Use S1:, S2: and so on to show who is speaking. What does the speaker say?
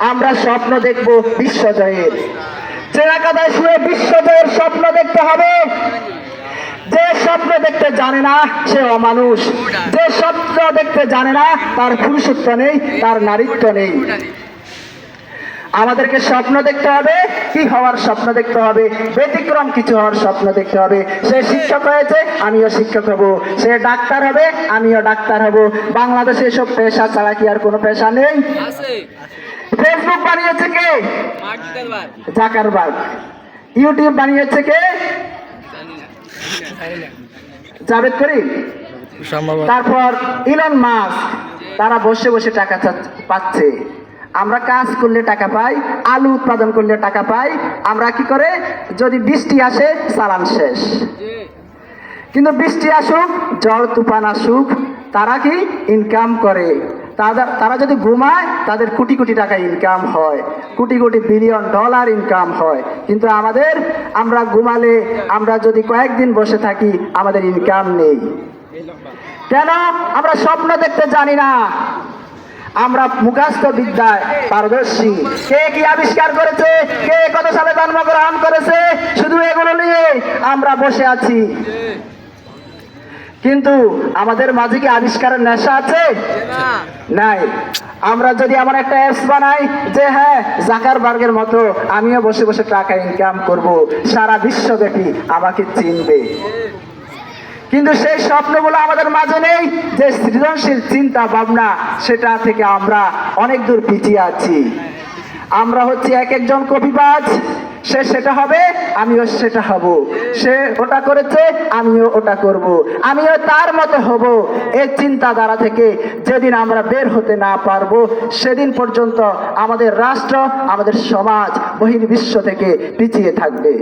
S1: আমরা স্বপ্ন দেখব বিশ্বজয়ের। চেরাকাদায় শুয়ে বিশ্বজয়ের স্বপ্ন দেখতে হবে। যে স্বপ্ন দেখতে জানে না সে অমানুষ। যে স্বপ্ন দেখতে জানে না তার পুরুষত্ব নেই, তার নারীত্ব নেই। আমাদেরকে স্বপ্ন দেখতে হবে, কি হওয়ার স্বপ্ন দেখতে হবে, ব্যতিক্রম কিছু হওয়ার স্বপ্ন দেখতে হবে। সে শিক্ষক হয়েছে, আমিও শিক্ষক হব। সে ডাক্তার হবে, আমিও ডাক্তার হব। বাংলাদেশে এসব পেশা ছাড়া কি আর কোনো পেশা নেই? ফেসবুক বানিয়েছে কে? জাকারবার্গ। ইউটিউব বানিয়েছে কে? জাভেদ করিম। তারপর ইলন মাস্ক। তারা বসে বসে টাকা পাচ্ছে। আমরা কাজ করলে টাকা পাই, আলু উৎপাদন করলে টাকা পাই। আমরা কি করে, যদি বৃষ্টি আসে চালান শেষ। কিন্তু বৃষ্টি আসুক, ঝড় তুফান আসুক, তারা কি ইনকাম করে। তারা যদি ঘুমায় তাদের কোটি কোটি টাকা ইনকাম হয়, crore crore billion dollar income হয়। কিন্তু আমরা ঘুমালে, আমরা যদি কয়েকদিন বসে থাকি, আমাদের ইনকাম নেই। কেন? আমরা স্বপ্ন দেখতে জানি না। আমরা মুখস্থ বিদ্যায় পারদর্শী। কে কি আবিষ্কার করেছে, কে কত সালে জন্মগ্রহণ করেছে, শুধু এগুলো নিয়ে আমরা বসে আছি। কিন্তু আমাদের মাঝে কি আবিষ্কারের নেশা আছে? নাই। আমরা যদি এমন একটা অ্যাপস বানাই যে হ্যাঁ, জাকারবার্গের মতো আমিও বসে বসে টাকা ইনকাম করব, সারা বিশ্বব্যাপী আমাকে চিনবে। কিন্তু সেই স্বপ্নগুলো আমাদের মাঝে নেই। যে সৃজনশীল চিন্তা ভাবনা, সেটা থেকে আমরা অনেক দূর পিছিয়ে আছি। আমরা হচ্ছে এক একজন কবিবাজ। সে সেটা হবে, আমিও সেটা হব। সে ওটা করেছে, আমিও ওটা করব। আমিও তার মতো হব। এই চিন্তাধারা থেকে যেদিন আমরা বের হতে না পারবো, সেদিন পর্যন্ত আমাদের রাষ্ট্র, আমাদের সমাজ বহির্বিশ্ব থেকে পিছিয়ে থাকবে।